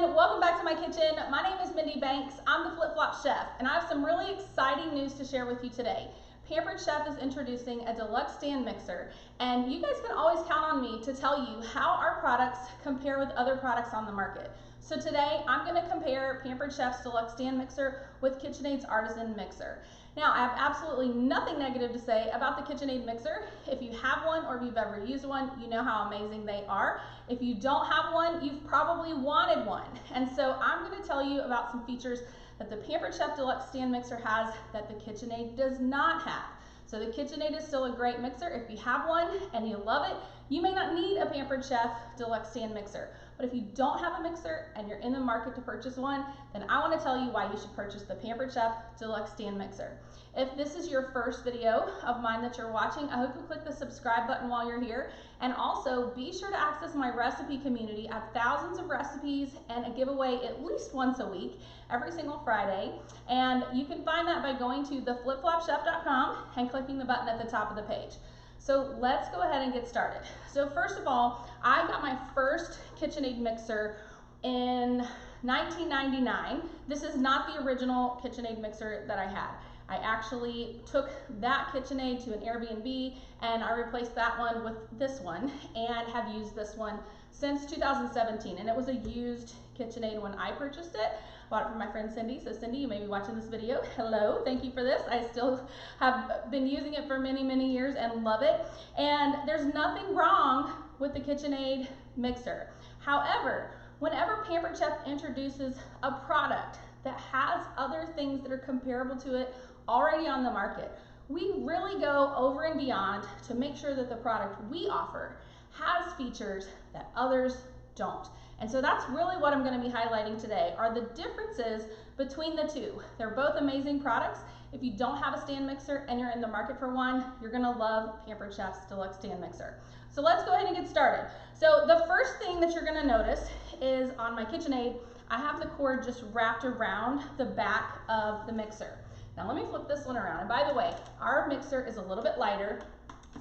everyone, welcome back to my kitchen. My name is Mindy Banks. I'm the Flip Flop Chef, and I have some really exciting news to share with you today. Pampered Chef is introducing a deluxe stand mixer, and you guys can always count on me to tell you how our products compare with other products on the market. So today, I'm going to compare Pampered Chef's deluxe stand mixer with KitchenAid's Artisan mixer. Now, I have absolutely nothing negative to say about the KitchenAid mixer. If you have one or if you've ever used one, you know how amazing they are. If you don't have one, you've probably wanted one. And so I'm going to tell you about some features that the Pampered Chef Deluxe Stand Mixer has that the KitchenAid does not have. So the KitchenAid is still a great mixer. If you have one and you love it, you may not need a Pampered Chef Deluxe Stand Mixer. But if you don't have a mixer and you're in the market to purchase one, then I want to tell you why you should purchase the Pampered Chef Deluxe Stand Mixer. If this is your first video of mine that you're watching, I hope you click the subscribe button while you're here. And also be sure to access my recipe community. I have thousands of recipes and a giveaway at least once a week, every single Friday. And you can find that by going to theflipflopchef.com and clicking the button at the top of the page. So let's go ahead and get started. So first of all, I got my first KitchenAid mixer in 1999. This is not the original KitchenAid mixer that I had. I actually took that KitchenAid to an Airbnb and I replaced that one with this one and have used this one since 2017. And it was a used KitchenAid when I purchased it. Bought it from my friend Cindy. So Cindy, you may be watching this video. Hello, thank you for this. I still have been using it for many, many years and love it. And there's nothing wrong with the KitchenAid mixer. However, whenever Pampered Chef introduces a product that has other things that are comparable to it already on the market, we really go over and beyond to make sure that the product we offer has features that others don't. And so that's really what I'm going to be highlighting today, are the differences between the two. They're both amazing products. If you don't have a stand mixer and you're in the market for one, you're going to love Pampered Chef's Deluxe Stand Mixer. So let's go ahead and get started. So the first thing that you're going to notice is on my KitchenAid, I have the cord just wrapped around the back of the mixer. Now let me flip this one around. And by the way, our mixer is a little bit lighter,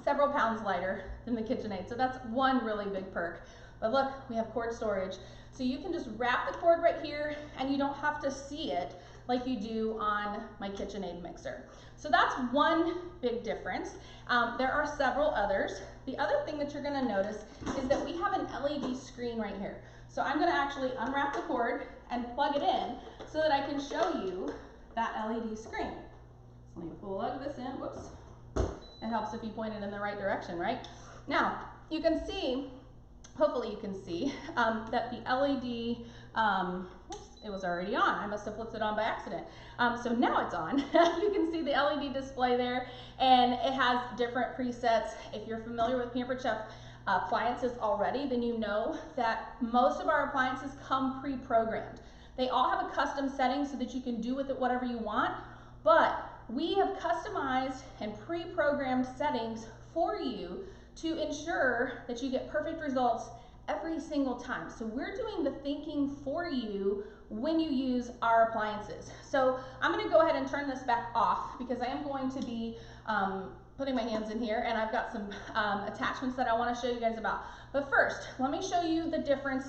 several pounds lighter than the KitchenAid. So that's one really big perk. But look, we have cord storage. So you can just wrap the cord right here and you don't have to see it like you do on my KitchenAid mixer. So that's one big difference. There are several others. The other thing that you're gonna notice is that we have an LED screen right here. So I'm gonna actually unwrap the cord and plug it in so that I can show you that LED screen. So let me plug this in, whoops. It helps if you point it in the right direction, right? Now, you can see, hopefully you can see, that the LED, whoops, it was already on. I must have flipped it on by accident. So now it's on. You can see the LED display there, and it has different presets. If you're familiar with Pampered Chef appliances already, then you know that most of our appliances come pre-programmed. They all have a custom setting so that you can do with it whatever you want, but we have customized and pre-programmed settings for you to ensure that you get perfect results every single time. So we're doing the thinking for you when you use our appliances. So I'm going to go ahead and turn this back off because I am going to be putting my hands in here and I've got some attachments that I want to show you guys about. But first, let me show you the difference.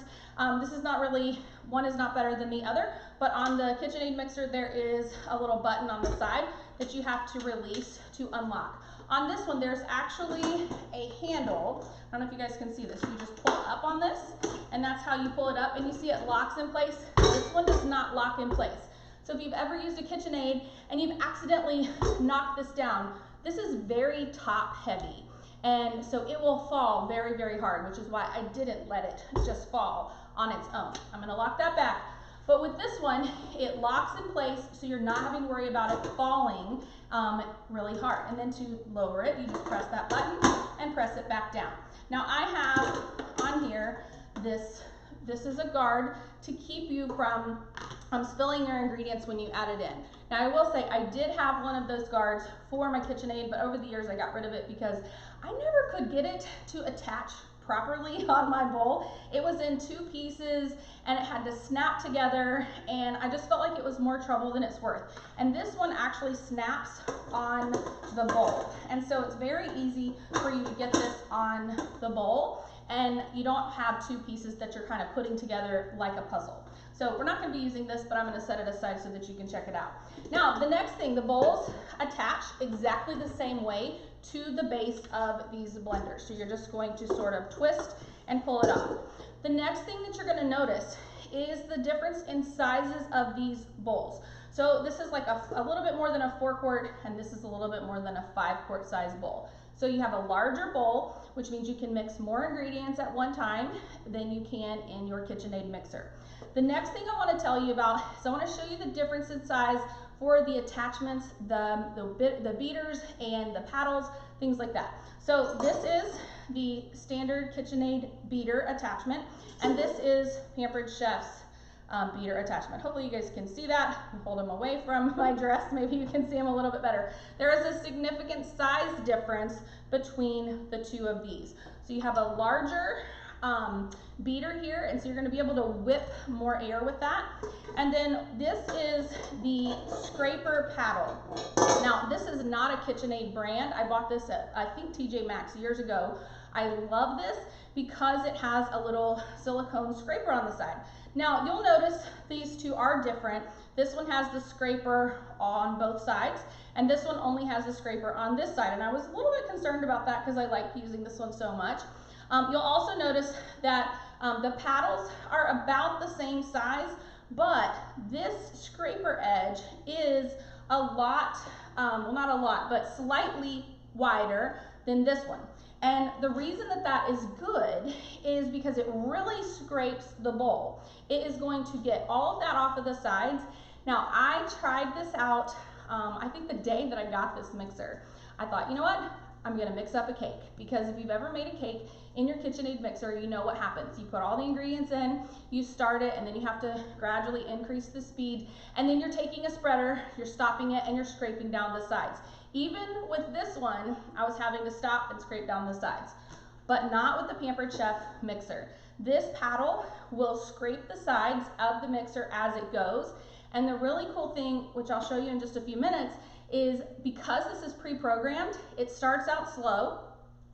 This is not really, one is not better than the other, but on the KitchenAid mixer there is a little button on the side that you have to release to unlock. On this one, there's actually a handle. I don't know if you guys can see this. You just pull up on this, and that's how you pull it up, and you see it locks in place. This one does not lock in place. So if you've ever used a KitchenAid and you've accidentally knocked this down, this is very top heavy. And so it will fall very, very hard, which is why I didn't let it just fall on its own. I'm gonna lock that back. But with this one, it locks in place so you're not having to worry about it falling really hard. And then to lower it, you just press that button and press it back down. Now I have on here this is a guard to keep you from spilling your ingredients when you add it in. Now I will say I did have one of those guards for my KitchenAid, but over the years I got rid of it because I never could get it to attach properly on my bowl. It was in two pieces and it had to snap together, and I just felt like it was more trouble than it's worth. And this one actually snaps on the bowl, and so it's very easy for you to get this on the bowl and you don't have two pieces that you're kind of putting together like a puzzle. So we're not going to be using this, but I'm going to set it aside so that you can check it out. Now, the next thing, the bowls attach exactly the same way to the base of these blenders. So you're just going to sort of twist and pull it off. The next thing that you're going to notice is the difference in sizes of these bowls. So this is like a little bit more than a 4-quart, and this is a little bit more than a 5-quart size bowl. So you have a larger bowl, which means you can mix more ingredients at one time than you can in your KitchenAid mixer. The next thing I want to tell you about is I want to show you the difference in size for the attachments, the beaters and the paddles, things like that. So this is the standard KitchenAid beater attachment, and this is Pampered Chef's beater attachment. Hopefully you guys can see that. Hold them away from my dress. Maybe you can see them a little bit better. There is a significant size difference between the two of these. So you have a larger beater here, and so you're going to be able to whip more air with that. And then this is the scraper paddle. Now this is not a KitchenAid brand. I bought this at I think TJ Maxx years ago. I love this because it has a little silicone scraper on the side. Now you'll notice these two are different. This one has the scraper on both sides, and this one only has the scraper on this side. And I was a little bit concerned about that because I like using this one so much. You'll also notice that the paddles are about the same size, but this scraper edge is a lot, well not a lot, but slightly wider than this one. And the reason that that is good is because it really scrapes the bowl. It is going to get all of that off of the sides. Now I tried this out, I think the day that I got this mixer. I thought, you know what? I'm gonna mix up a cake, because if you've ever made a cake in your KitchenAid mixer, you know what happens. You put all the ingredients in, you start it, and then you have to gradually increase the speed, and then you're taking a spreader, you're stopping it, and you're scraping down the sides. Even with this one, I was having to stop and scrape down the sides, but not with the Pampered Chef mixer. This paddle will scrape the sides of the mixer as it goes, and the really cool thing, which I'll show you in just a few minutes, is because this is pre-programmed, it starts out slow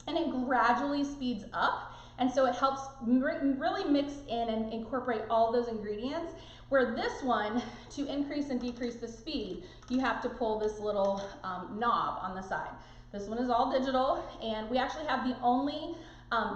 and it gradually speeds up, and so it helps really mix in and incorporate all those ingredients, where this one, to increase and decrease the speed, you have to pull this little knob on the side. This one is all digital, and we actually have the only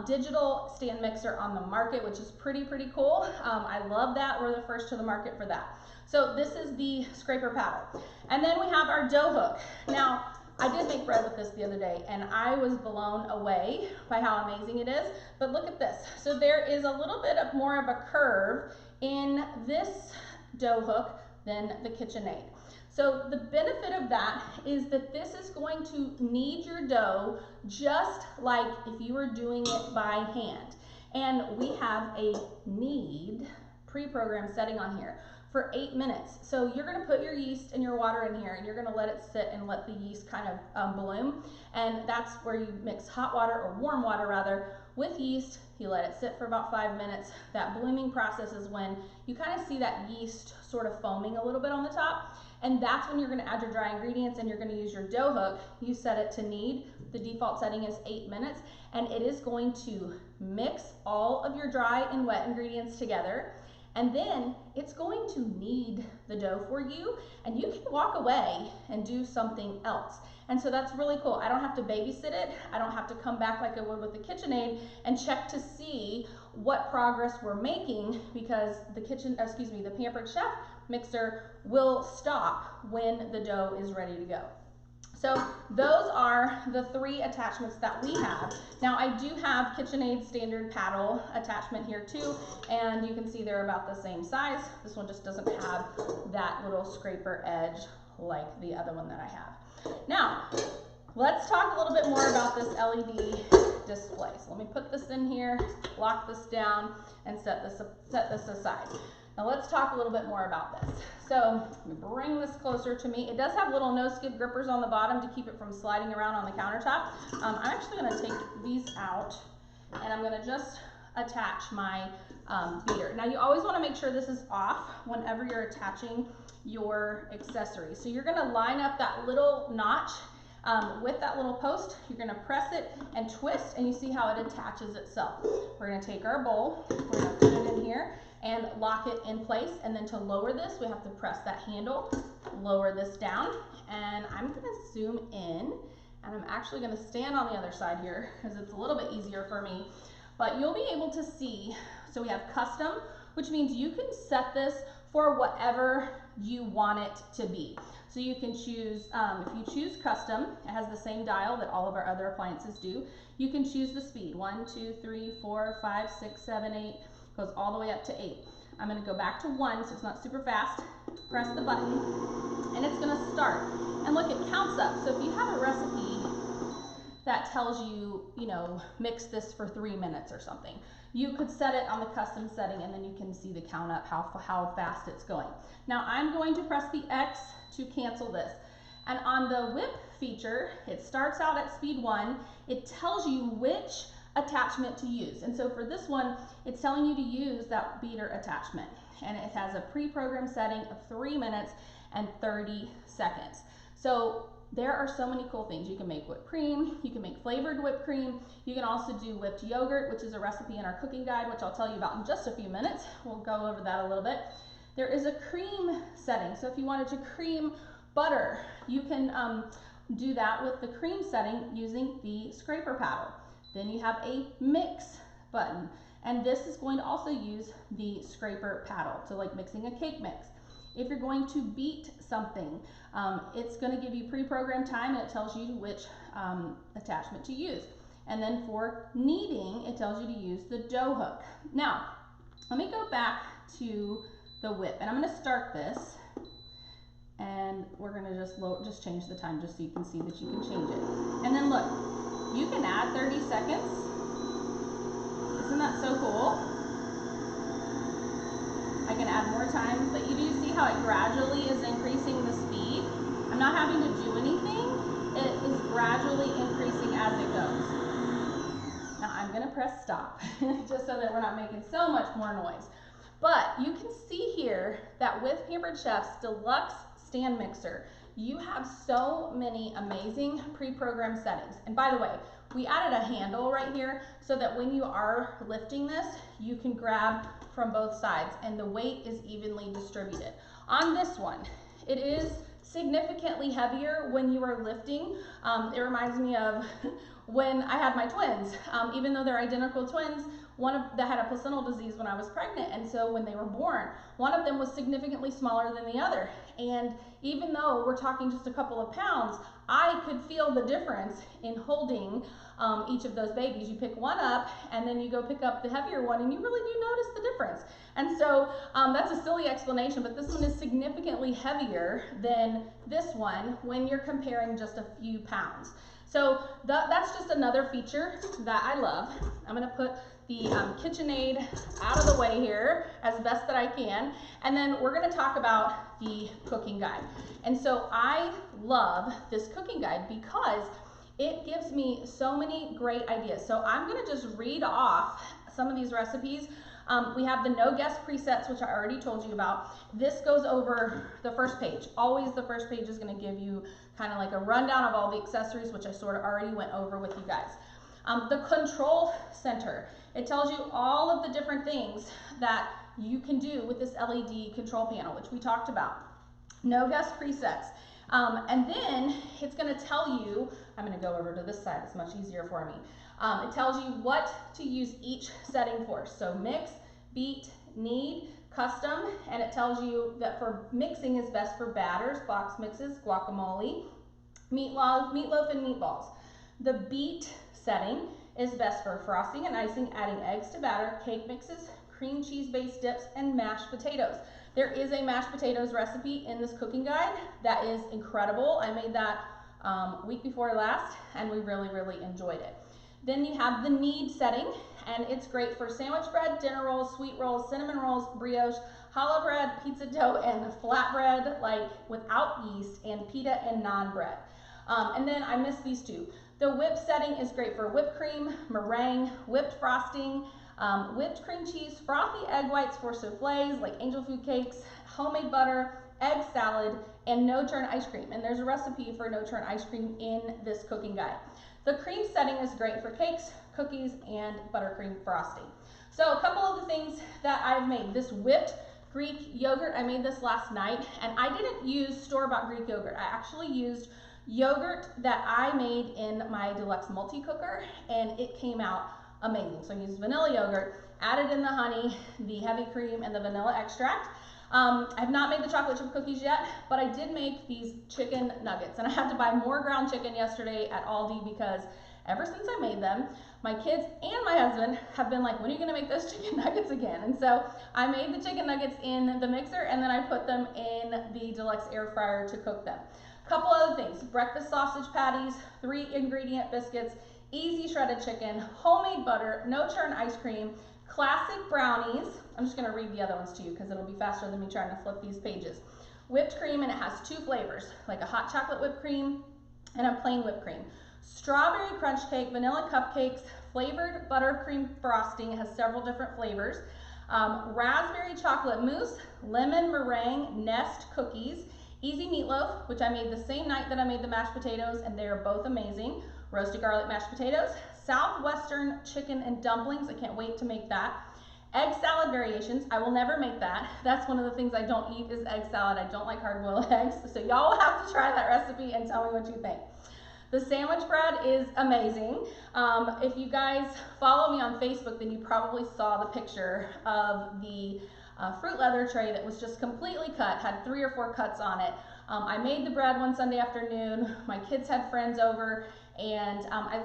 digital stand mixer on the market, which is pretty cool. I love that. We're the first to the market for that. So this is the scraper paddle. And then we have our dough hook. Now, I did make bread with this the other day, and I was blown away by how amazing it is. But look at this. So there is a little bit of more of a curve in this dough hook than the KitchenAid. So the benefit of that is that this is going to knead your dough just like if you were doing it by hand. And we have a knead pre-programmed setting on here for 8 minutes. So you're gonna put your yeast and your water in here, and you're gonna let it sit and let the yeast kind of bloom. And that's where you mix hot water, or warm water rather, with yeast. You let it sit for about 5 minutes. That blooming process is when you kind of see that yeast sort of foaming a little bit on the top. And that's when you're gonna add your dry ingredients, and you're gonna use your dough hook. You set it to knead. The default setting is 8 minutes, and it is going to mix all of your dry and wet ingredients together. And then it's going to knead the dough for you, and you can walk away and do something else. And so that's really cool. I don't have to babysit it. I don't have to come back like I would with the KitchenAid and check to see what progress we're making, because the Pampered Chef mixer will stop when the dough is ready to go. So those are the 3 attachments that we have. Now I do have KitchenAid standard paddle attachment here too, and you can see they're about the same size. This one just doesn't have that little scraper edge like the other one that I have. Now, let's talk a little bit more about this LED display. So let me put this in here, lock this down, and set this aside. Now let's talk a little bit more about this. So let me bring this closer to me. It does have little no-skid grippers on the bottom to keep it from sliding around on the countertop. I'm actually going to take these out, and I'm going to just attach my beater. Now you always want to make sure this is off whenever you're attaching your accessories. So you're going to line up that little notch With that little post, you're gonna press it and twist, and you see how it attaches itself. We're gonna take our bowl, we're gonna put it in here and lock it in place, and then to lower this, we have to press that handle, lower this down, and I'm gonna zoom in, and I'm actually gonna stand on the other side here because it's a little bit easier for me, but you'll be able to see, so we have custom, which means you can set this for whatever you want it to be. So you can choose, if you choose custom, it has the same dial that all of our other appliances do. You can choose the speed, 1, 2, 3, 4, 5, 6, 7, 8, goes all the way up to 8. I'm gonna go back to 1, so it's not super fast. Press the button, and it's gonna start. And look, it counts up. So if you have a recipe that tells you, you know, mix this for 3 minutes or something, you could set it on the custom setting, and then you can see the count up, how fast it's going. Now I'm going to press the X to cancel this. And on the whip feature, it starts out at speed 1. It tells you which attachment to use. And so for this one, it's telling you to use that beater attachment. And it has a pre-programmed setting of 3 minutes and 30 seconds. So there are so many cool things. You can make whipped cream, you can make flavored whipped cream, you can also do whipped yogurt, which is a recipe in our cooking guide, which I'll tell you about in just a few minutes. We'll go over that a little bit. There is a cream setting. So if you wanted to cream butter, you can do that with the cream setting using the scraper paddle. Then you have a mix button, and this is going to also use the scraper paddle, so like mixing a cake mix. If you're going to beat something, it's going to give you pre-programmed time, and it tells you which attachment to use. And then for kneading, it tells you to use the dough hook. Now, let me go back to the whip, and I'm going to start this, and we're going to just change the time just so you can see that you can change it. And then look, you can add 30 seconds. Isn't that so cool? I can add more time, but you do see how it gradually is increasing the speed. I'm not having to do anything. It is gradually increasing as it goes. Now I'm gonna press stop just so that we're not making so much more noise. But you can see here that with Pampered Chef's Deluxe stand mixer, you have so many amazing pre-programmed settings. And by the way, we added a handle right here so that when you are lifting this, you can grab from both sides and the weight is evenly distributed. On this one, it is significantly heavier when you are lifting. It reminds me of when I had my twins. Even though they're identical twins, one of them had a placental disease when I was pregnant, and so when they were born, one of them was significantly smaller than the other. And even though we're talking just a couple of pounds, I could feel the difference in holding each of those babies. You pick one up and then you go pick up the heavier one, and you really do notice the difference. And so that's a silly explanation, but this one is significantly heavier than this one when you're comparing just a few pounds. So that's just another feature that I love. I'm gonna put the KitchenAid out of the way here as best that I can, and then we're gonna talk about the cooking guide. And so I love this cooking guide because it gives me so many great ideas. So I'm gonna just read off some of these recipes. We have the no guess presets, which I already told you about. This goes over the first page. Always the first page is gonna give you kind of like a rundown of all the accessories, which I sort of already went over with you guys. The control center, it tells you all of the different things that you can do with this LED control panel, which we talked about. No guess presets. And then it's gonna tell you, I'm gonna go over to this side, it's much easier for me. It tells you what to use each setting for. So mix, beat, knead, custom, and it tells you that for mixing is best for batters, box mixes, guacamole, meatloaf and meatballs. The beat setting is best for frosting and icing, adding eggs to batter, cake mixes, cream cheese-based dips, and mashed potatoes. There is a mashed potatoes recipe in this cooking guide that is incredible. I made that week before last, and we really, really enjoyed it. Then you have the knead setting, and it's great for sandwich bread, dinner rolls, sweet rolls, cinnamon rolls, brioche, challah bread, pizza dough, and flatbread, like without yeast, and pita and naan bread. And then I missed these two. The whip setting is great for whipped cream, meringue, whipped frosting, whipped cream cheese, frothy egg whites for souffles like angel food cakes, homemade butter, egg salad, and no churn ice cream. And there's a recipe for no churn ice cream in this cooking guide. The cream setting is great for cakes, cookies, and buttercream frosting. So a couple of the things that I've made. This whipped Greek yogurt, I made this last night, and I didn't use store-bought Greek yogurt. I actually used yogurt that I made in my Deluxe multi-cooker, and it came out amazing. So I used vanilla yogurt, added in the honey, the heavy cream, and the vanilla extract. I've not made the chocolate chip cookies yet, but I did make these chicken nuggets, and I had to buy more ground chicken yesterday at Aldi because ever since I made them, my kids and my husband have been like, when are you gonna make those chicken nuggets again? And so I made the chicken nuggets in the mixer, and then I put them in the Deluxe air fryer to cook them. Couple other things: breakfast sausage patties, 3 ingredient biscuits, easy shredded chicken, homemade butter, no churn ice cream, classic brownies. I'm just gonna read the other ones to you because it'll be faster than me trying to flip these pages. Whipped cream, and it has 2 flavors, like a hot chocolate whipped cream and a plain whipped cream. Strawberry crunch cake, vanilla cupcakes, flavored buttercream frosting. It has several different flavors. Raspberry chocolate mousse, lemon meringue nest cookies, easy meatloaf, which I made the same night that I made the mashed potatoes, and they are both amazing. Roasted garlic mashed potatoes, southwestern chicken and dumplings. I can't wait to make that. Egg salad variations. I will never make that. That's one of the things I don't eat is egg salad. I don't like hard-boiled eggs. So y'all will have to try that recipe and tell me what you think. The sandwich bread is amazing. If you guys follow me on Facebook, then you probably saw the picture of the fruit leather tray that was just completely cut, had 3 or 4 cuts on it. I made the bread one Sunday afternoon. My kids had friends over, and I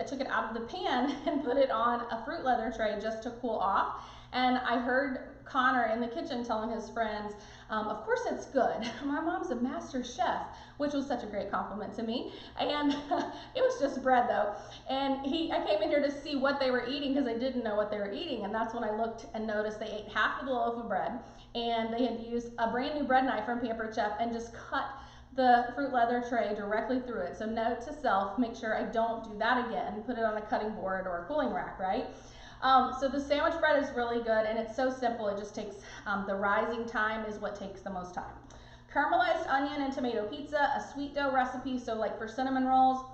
took it out of the pan and put it on a fruit leather tray just to cool off. And I heard Connor in the kitchen telling his friends, of course it's good. My mom's a master chef, which was such a great compliment to me. And it was just bread though. And I came in here to see what they were eating because I didn't know what they were eating. And that's when I looked and noticed they ate half of the loaf of bread, and they had used a brand new bread knife from Pampered Chef and just cut the fruit leather tray directly through it. So note to self, make sure I don't do that again. Put it on a cutting board or a cooling rack, right? So the sandwich bread is really good, and it's so simple. It just takes, the rising time is what takes the most time. Caramelized onion and tomato pizza, a sweet dough recipe. So like for cinnamon rolls,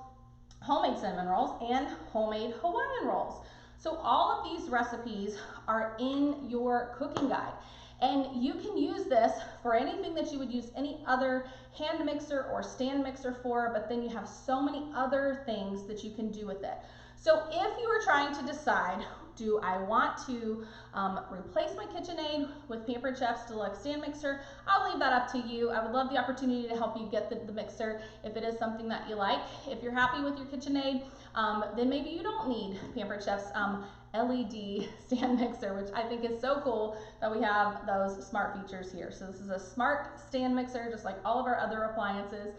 homemade cinnamon rolls, and homemade Hawaiian rolls. So all of these recipes are in your cooking guide. And you can use this for anything that you would use any other hand mixer or stand mixer for, but then you have so many other things that you can do with it. So if you are trying to decide, do I want to replace my KitchenAid with Pampered Chef's Deluxe stand mixer? I'll leave that up to you. I would love the opportunity to help you get the mixer if it is something that you like. If you're happy with your KitchenAid, then maybe you don't need Pampered Chef's LED stand mixer, which I think is so cool that we have those smart features here. So this is a smart stand mixer, just like all of our other appliances.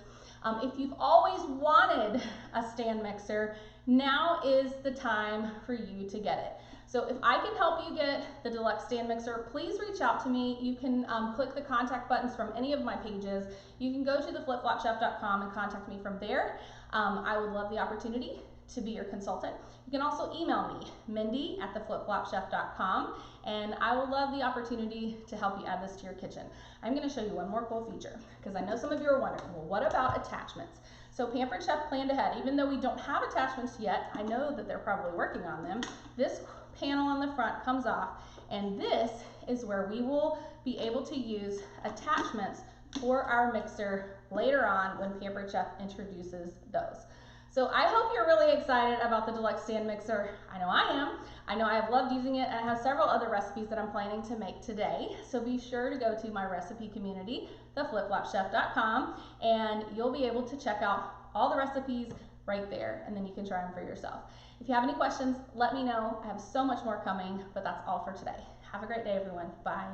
If you've always wanted a stand mixer, now is the time for you to get it. So if I can help you get the Deluxe stand mixer, please reach out to me. You can click the contact buttons from any of my pages. You can go to theflipflopchef.com and contact me from there. I would love the opportunity to be your consultant. You can also email me, mindy@theflipflopchef.com, and I will love the opportunity to help you add this to your kitchen. I'm going to show you one more cool feature because I know some of you are wondering, well, what about attachments? So Pampered Chef planned ahead. Even though we don't have attachments yet, I know that they're probably working on them. This panel on the front comes off, and this is where we will be able to use attachments for our mixer later on when Pampered Chef introduces those. So I hope you're really excited about the Deluxe stand mixer. I know I am. I know I have loved using it, and I have several other recipes that I'm planning to make today. So be sure to go to my recipe community, theflipflopchef.com, and you'll be able to check out all the recipes right there, and then you can try them for yourself. If you have any questions, let me know. I have so much more coming, but that's all for today. Have a great day, everyone. Bye.